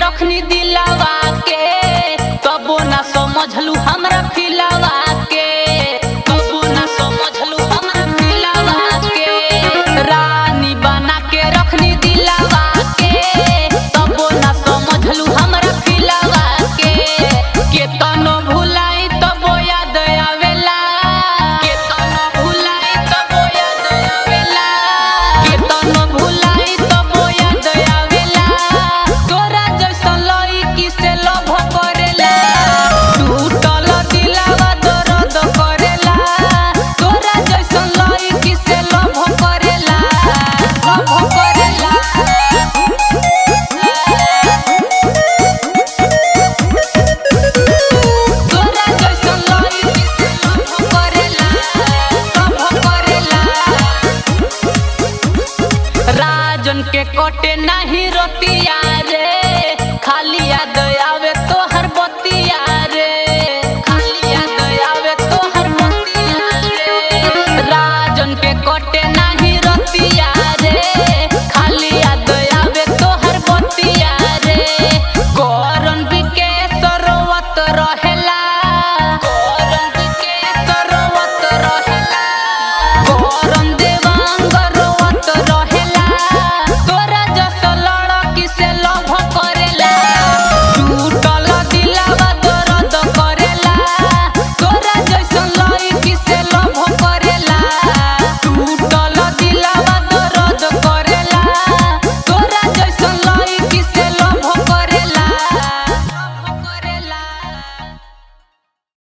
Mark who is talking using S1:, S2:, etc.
S1: रखनी दिलावा के, तबो ना समझलू हमरा फिलावा के, तबो ना समझलू हमरा फिलावा के। रानी बना के रखनी दिलावा के, तबो ना समझलू हमरा फिलावा के। केतनो भुलाई तबो याद आवेला, केतनो भुलाई तबो याद आवेला, केतनो भुलाई तबो याद आवेला। तोरा जैसन लड़की से लव करेला, टूटल दिलावा दर्द करेला। तोरा जैसन लड़की से लव करेला, लव करेला। तोरा जैसन लड़की से लव करेला, लव करेला। राजन के कटे नहीं रोतिया रे, खाली याद